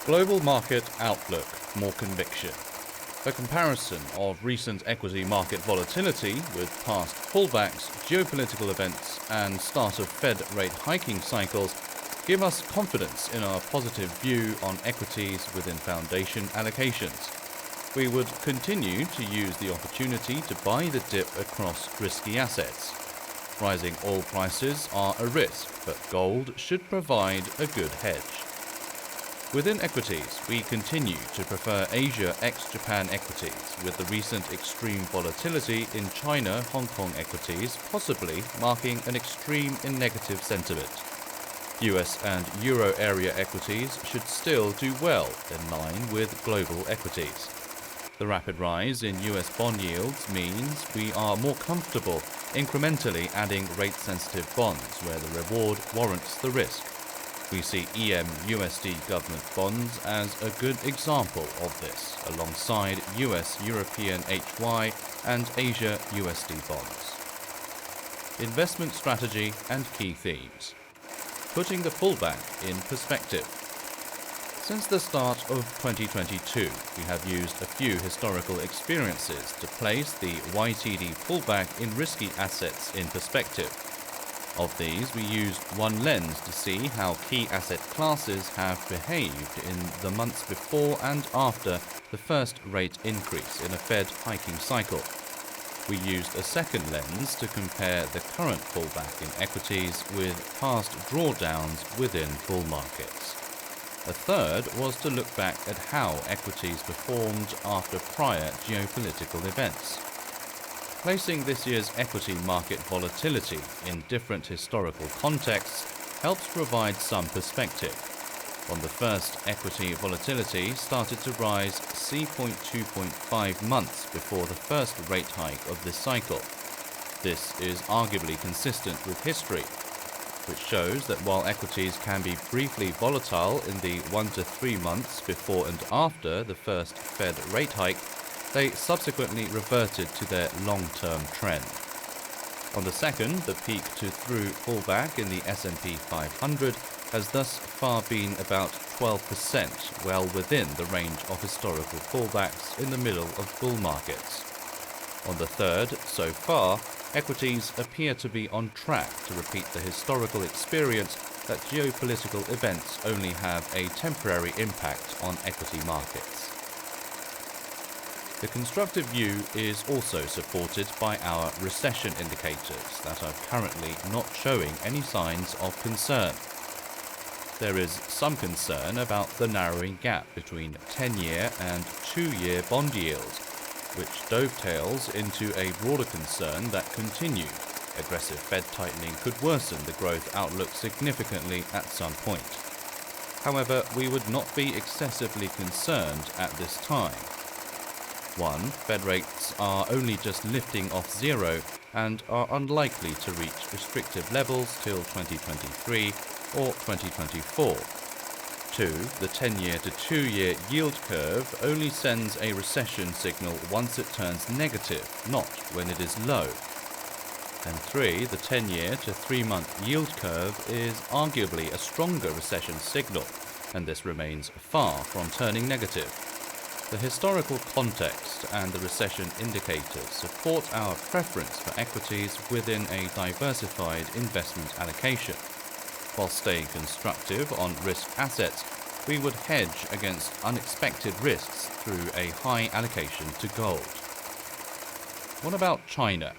Global market outlook, more conviction. A comparison of recent equity market volatility with past pullbacks, geopolitical events, and start of Fed rate hiking cycles give us confidence in our positive view on equities within foundation allocations. We would continue to use the opportunity to buy the dip across risky assets. Rising oil prices are a risk, but gold should provide a good hedge. Within equities, we continue to prefer Asia ex-Japan equities, with the recent extreme volatility in China Hong Kong equities possibly marking an extreme in negative sentiment. US and Euro area equities should still do well in line with global equities. The rapid rise in US bond yields means we are more comfortable incrementally adding rate-sensitive bonds where the reward warrants the risk. We see EM USD government bonds as a good example of this, alongside US European HY and Asia USD bonds. Investment strategy and key themes. Putting the pullback in perspective. Since the start of 2022, we have used a few historical experiences to place the YTD pullback in risky assets in perspective. Of these, we used one lens to see how key asset classes have behaved in the months before and after the first rate increase in a Fed hiking cycle. We used a second lens to compare the current pullback in equities with past drawdowns within bull markets. A third was to look back at how equities performed after prior geopolitical events. Placing this year's equity market volatility in different historical contexts helps provide some perspective. On the first, equity volatility started to rise 2.5 months before the first rate hike of this cycle. This is arguably consistent with history, which shows that while equities can be briefly volatile in the 1 to 3 months before and after the first Fed rate hike, they subsequently reverted to their long-term trend. On the second, the peak-to-through pullback in the S&P 500 has thus far been about 12%, well within the range of historical pullbacks in the middle of bull markets. On the third, so far, equities appear to be on track to repeat the historical experience that geopolitical events only have a temporary impact on equity markets. The constructive view is also supported by our recession indicators that are currently not showing any signs of concern. There is some concern about the narrowing gap between 10-year and 2-year bond yields, which dovetails into a broader concern that continued aggressive Fed tightening could worsen the growth outlook significantly at some point. However, we would not be excessively concerned at this time. 1. Fed rates are only just lifting off zero and are unlikely to reach restrictive levels till 2023 or 2024. 2. The 10-year to 2-year yield curve only sends a recession signal once it turns negative, not when it is low. And 3. The 10-year to 3-month yield curve is arguably a stronger recession signal, and this remains far from turning negative. The historical context and the recession indicators support our preference for equities within a diversified investment allocation. While staying constructive on risk assets, we would hedge against unexpected risks through a high allocation to gold. What about China?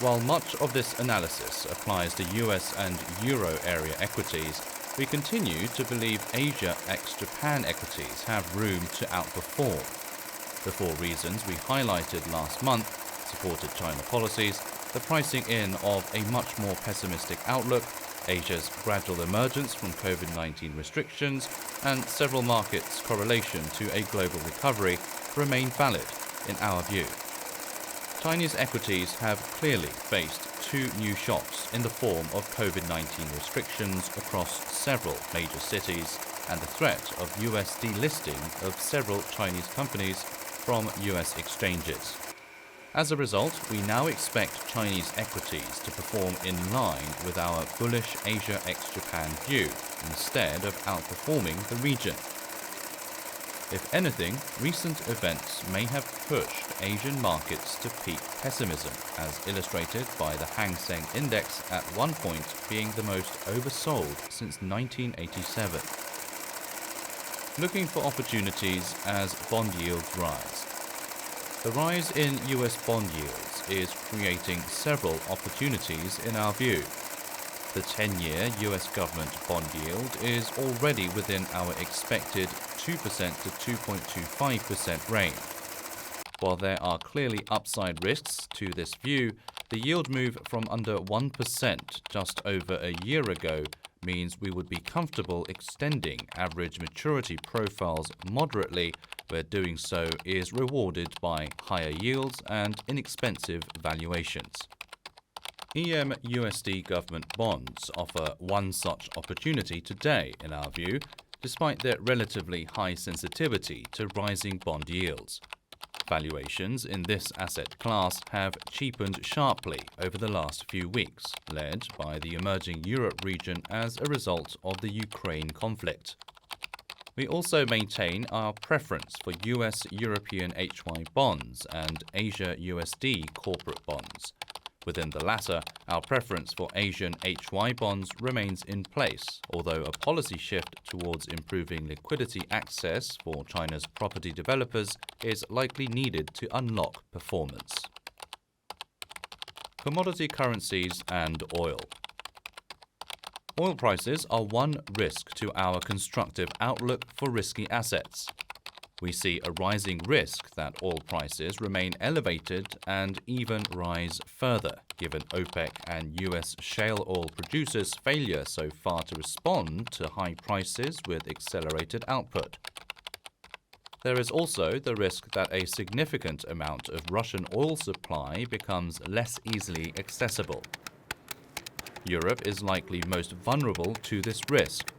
While much of this analysis applies to US and Euro area equities, we continue to believe Asia ex-Japan equities have room to outperform. The 4 reasons we highlighted last month supported China policies, the pricing in of a much more pessimistic outlook, Asia's gradual emergence from COVID-19 restrictions, and several markets' correlation to a global recovery remain valid in our view. Chinese equities have clearly faced 2 new shocks in the form of COVID-19 restrictions across several major cities and the threat of US delisting of several Chinese companies from US exchanges. As a result, we now expect Chinese equities to perform in line with our bullish Asia ex-Japan view instead of outperforming the region. If anything, recent events may have pushed Asian markets to peak pessimism, as illustrated by the Hang Seng Index at one point being the most oversold since 1987. Looking for opportunities as bond yields rise. The rise in US bond yields is creating several opportunities in our view. The 10-year US government bond yield is already within our expected 2% to 2.25% range. While there are clearly upside risks to this view, the yield move from under 1% just over a year ago means we would be comfortable extending average maturity profiles moderately, where doing so is rewarded by higher yields and inexpensive valuations. EM USD government bonds offer one such opportunity today, in our view, despite their relatively high sensitivity to rising bond yields. Valuations in this asset class have cheapened sharply over the last few weeks, led by the emerging Europe region as a result of the Ukraine conflict. We also maintain our preference for US European HY bonds and Asia USD corporate bonds. Within the latter, our preference for Asian HY bonds remains in place, although a policy shift towards improving liquidity access for China's property developers is likely needed to unlock performance. Commodity currencies and oil. Oil prices are one risk to our constructive outlook for risky assets. We see a rising risk that oil prices remain elevated and even rise further, given OPEC and US shale oil producers' failure so far to respond to high prices with accelerated output. There is also the risk that a significant amount of Russian oil supply becomes less easily accessible. Europe is likely most vulnerable to this risk.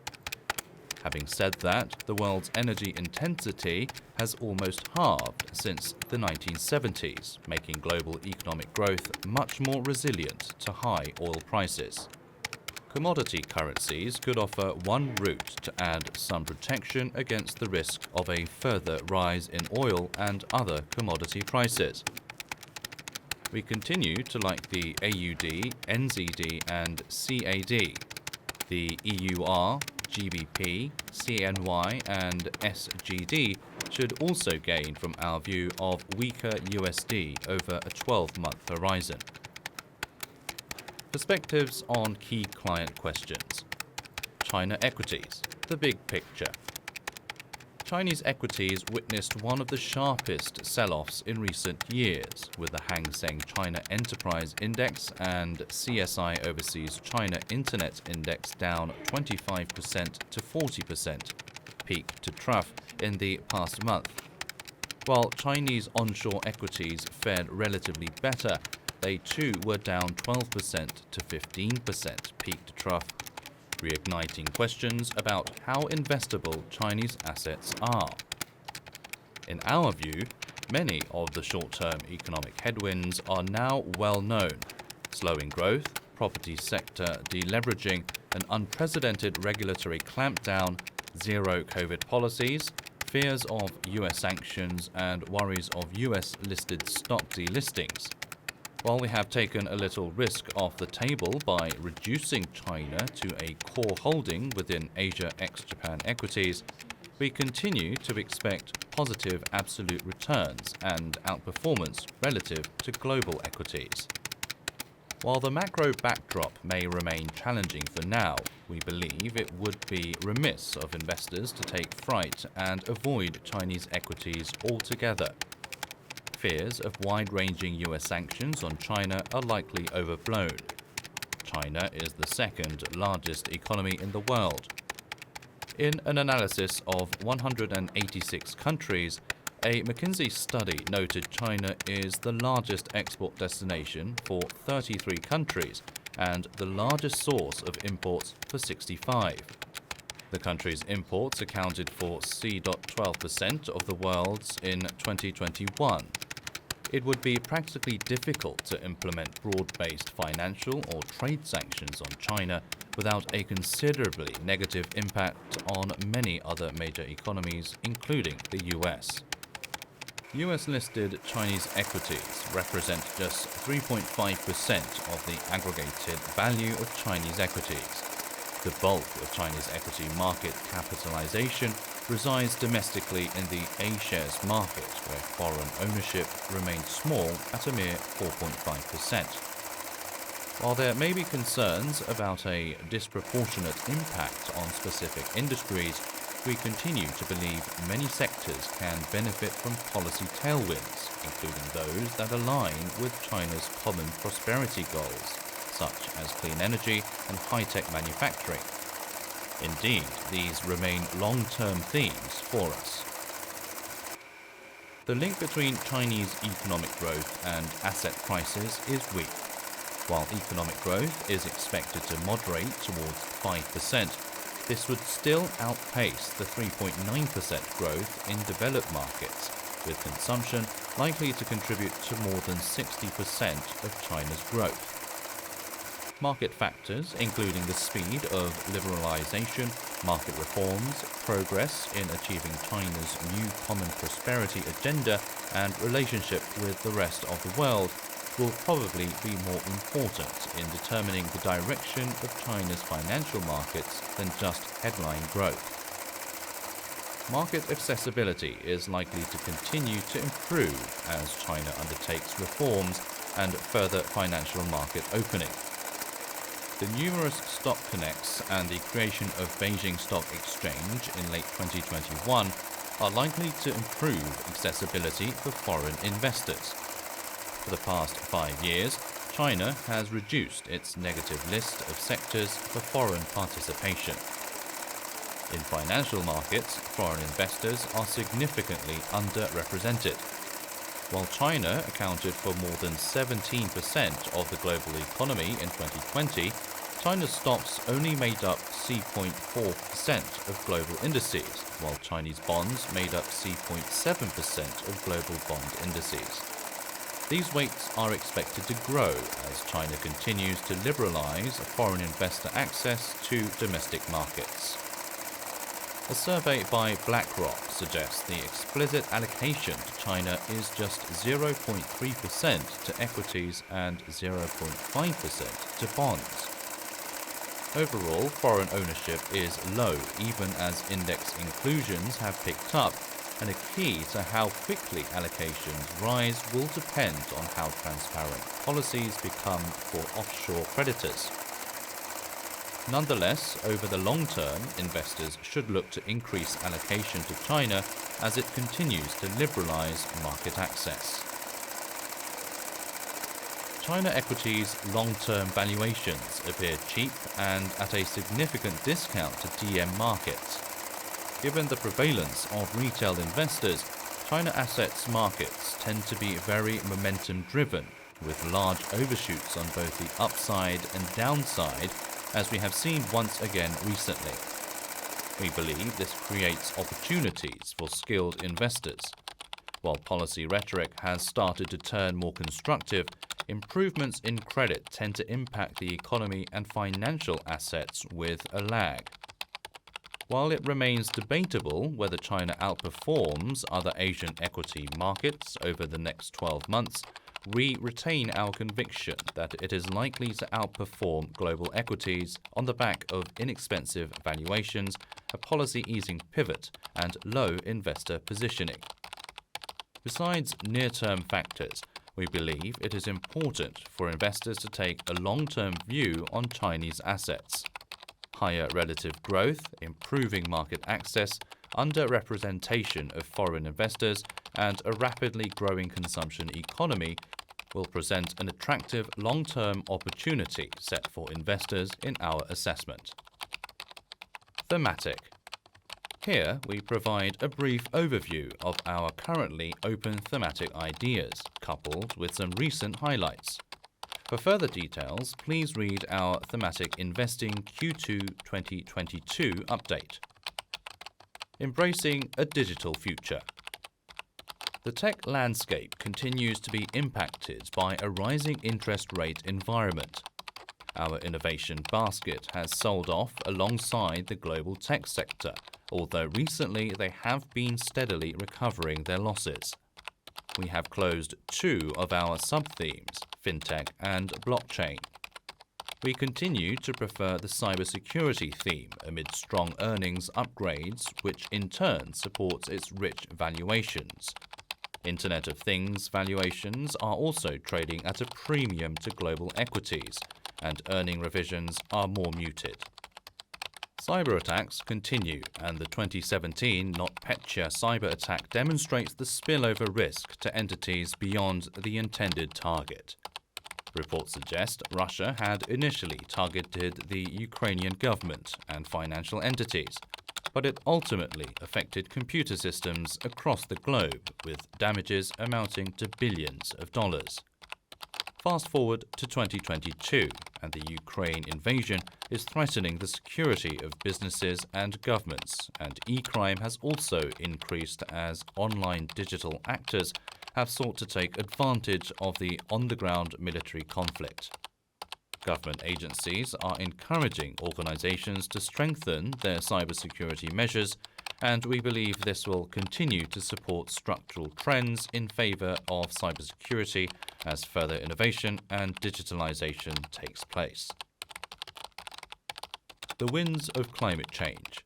Having said that, the world's energy intensity has almost halved since the 1970s, making global economic growth much more resilient to high oil prices. Commodity currencies could offer one route to add some protection against the risk of a further rise in oil and other commodity prices. We continue to like the AUD, NZD and CAD, the EUR, GBP, CNY and SGD should also gain from our view of weaker USD over a 12-month horizon. Perspectives on key client questions. China equities, the big picture. Chinese equities witnessed one of the sharpest sell-offs in recent years, with the Hang Seng China Enterprise Index and CSI Overseas China Internet Index down 25% to 40%, peak to trough, in the past month. While Chinese onshore equities fared relatively better, they too were down 12% to 15%, peak to trough, reigniting questions about how investable Chinese assets are. In our view, many of the short-term economic headwinds are now well known: slowing growth, property sector deleveraging, an unprecedented regulatory clampdown, zero COVID policies, fears of US sanctions, and worries of US-listed stock delistings. While we have taken a little risk off the table by reducing China to a core holding within Asia ex-Japan equities, we continue to expect positive absolute returns and outperformance relative to global equities. While the macro backdrop may remain challenging for now, we believe it would be remiss of investors to take fright and avoid Chinese equities altogether. Fears of wide-ranging US sanctions on China are likely overblown. China is the second largest economy in the world. In an analysis of 186 countries, a McKinsey study noted China is the largest export destination for 33 countries and the largest source of imports for 65. The country's imports accounted for C.12% of the world's in 2021. it would be practically difficult to implement broad-based financial or trade sanctions on China without a considerably negative impact on many other major economies, including the US. US-listed Chinese equities represent just 3.5% of the aggregated value of Chinese equities. The bulk of Chinese equity market capitalization resides domestically in the A-shares market, where foreign ownership remains small at a mere 4.5%. While there may be concerns about a disproportionate impact on specific industries, we continue to believe many sectors can benefit from policy tailwinds, including those that align with China's common prosperity goals, such as clean energy and high-tech manufacturing. Indeed, these remain long-term themes for us. The link between Chinese economic growth and asset prices is weak. While economic growth is expected to moderate towards 5%, this would still outpace the 3.9% growth in developed markets, with consumption likely to contribute to more than 60% of China's growth. Market factors, including the speed of liberalization, market reforms, progress in achieving China's new common prosperity agenda, and relationship with the rest of the world, will probably be more important in determining the direction of China's financial markets than just headline growth. Market accessibility is likely to continue to improve as China undertakes reforms and further financial market opening. The numerous stock connects and the creation of Beijing Stock Exchange in late 2021 are likely to improve accessibility for foreign investors. For the past 5 years, China has reduced its negative list of sectors for foreign participation. In financial markets, foreign investors are significantly underrepresented. While China accounted for more than 17% of the global economy in 2020, China's stocks only made up C.4% of global indices, while Chinese bonds made up C.7% of global bond indices. These weights are expected to grow as China continues to liberalize foreign investor access to domestic markets. A survey by BlackRock suggests the explicit allocation to China is just 0.3% to equities and 0.5% to bonds. Overall, foreign ownership is low even as index inclusions have picked up, and a key to how quickly allocations rise will depend on how transparent policies become for offshore creditors. Nonetheless, over the long term, investors should look to increase allocation to China as it continues to liberalize market access. China equities' long-term valuations appear cheap and at a significant discount to DM markets. Given the prevalence of retail investors, China assets markets tend to be very momentum-driven, with large overshoots on both the upside and downside, as we have seen once again recently. We believe this creates opportunities for skilled investors. While policy rhetoric has started to turn more constructive, improvements in credit tend to impact the economy and financial assets with a lag. While it remains debatable whether China outperforms other Asian equity markets over the next 12 months, we retain our conviction that it is likely to outperform global equities on the back of inexpensive valuations, a policy easing pivot, and low investor positioning. Besides near-term factors, we believe it is important for investors to take a long-term view on Chinese assets. Higher relative growth, improving market access, underrepresentation of foreign investors, and a rapidly growing consumption economy will present an attractive long-term opportunity set for investors in our assessment. Thematic. Here we provide a brief overview of our currently open thematic ideas, coupled with some recent highlights. For further details, please read our Thematic Investing Q2 2022 update. Embracing a digital future. The tech landscape continues to be impacted by a rising interest rate environment. Our innovation basket has sold off alongside the global tech sector, although recently they have been steadily recovering their losses. We have closed 2 of our sub-themes, fintech and blockchain. We continue to prefer the cybersecurity theme amid strong earnings upgrades, which in turn supports its rich valuations. Internet of Things valuations are also trading at a premium to global equities, and earning revisions are more muted. Cyber attacks continue, and the 2017 NotPetya cyber attack demonstrates the spillover risk to entities beyond the intended target. Reports suggest Russia had initially targeted the Ukrainian government and financial entities, but it ultimately affected computer systems across the globe, with damages amounting to billions of dollars. Fast forward to 2022, and the Ukraine invasion is threatening the security of businesses and governments, and e-crime has also increased as online digital actors have sought to take advantage of the on-the-ground military conflict. Government agencies are encouraging organizations to strengthen their cybersecurity measures, and we believe this will continue to support structural trends in favor of cybersecurity as further innovation and digitalization takes place. The winds of climate change.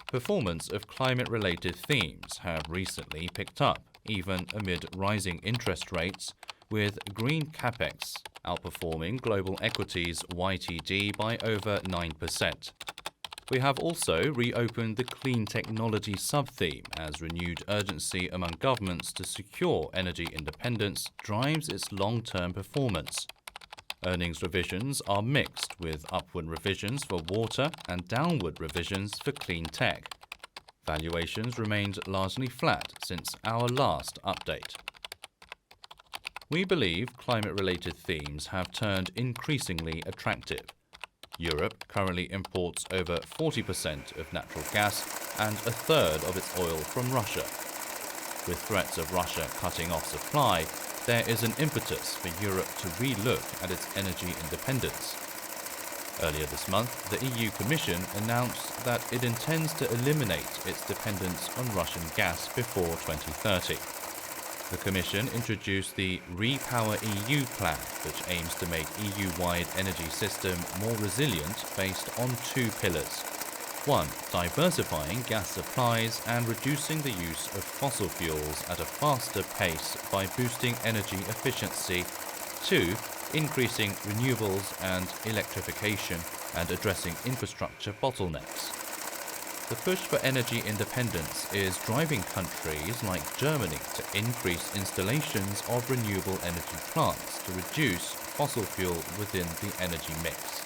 Performance of climate-related themes have recently picked up, even amid rising interest rates, with green capex outperforming global equities YTD by over 9%. We have also reopened the clean technology sub-theme as renewed urgency among governments to secure energy independence drives its long-term performance. Earnings revisions are mixed, with upward revisions for water and downward revisions for clean tech. Valuations remained largely flat since our last update. We believe climate-related themes have turned increasingly attractive. Europe currently imports over 40% of natural gas and a third of its oil from Russia. With threats of Russia cutting off supply, there is an impetus for Europe to re-look at its energy independence. Earlier this month, the EU Commission announced that it intends to eliminate its dependence on Russian gas before 2030. The Commission introduced the Repower EU plan, which aims to make EU-wide energy system more resilient based on 2 pillars. 1. Diversifying gas supplies and reducing the use of fossil fuels at a faster pace by boosting energy efficiency. 2. Increasing renewables and electrification and addressing infrastructure bottlenecks. The push for energy independence is driving countries like Germany to increase installations of renewable energy plants to reduce fossil fuel within the energy mix.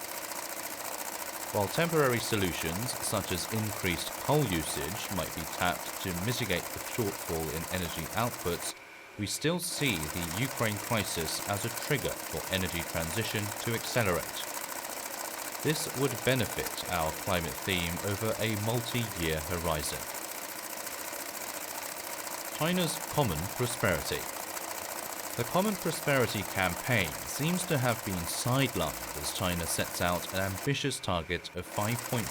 While temporary solutions such as increased coal usage might be tapped to mitigate the shortfall in energy outputs, we still see the Ukraine crisis as a trigger for energy transition to accelerate. This would benefit our climate theme over a multi-year horizon. China's Common Prosperity. The Common Prosperity campaign seems to have been sidelined as China sets out an ambitious target of 5.5%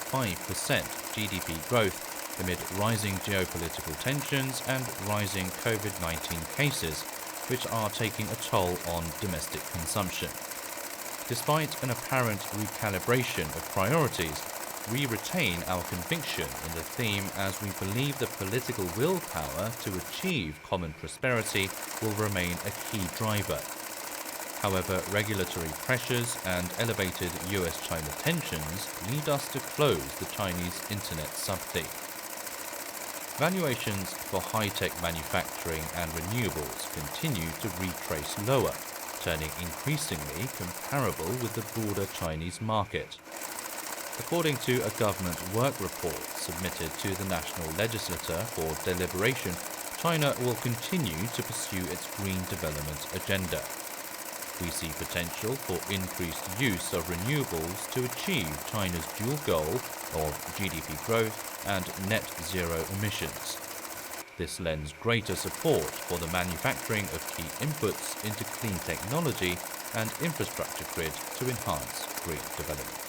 GDP growth amid rising geopolitical tensions and rising COVID-19 cases, which are taking a toll on domestic consumption. Despite an apparent recalibration of priorities, we retain our conviction in the theme as we believe the political willpower to achieve common prosperity will remain a key driver. However, regulatory pressures and elevated US-China tensions lead us to close the Chinese internet sub-theme. Valuations for high-tech manufacturing and renewables continue to retrace lower, turning increasingly comparable with the broader Chinese market. According to a government work report submitted to the National Legislature for deliberation, China will continue to pursue its green development agenda. We see potential for increased use of renewables to achieve China's dual goal of GDP growth and net zero emissions. This lends greater support for the manufacturing of key inputs into clean technology and infrastructure grid to enhance green development.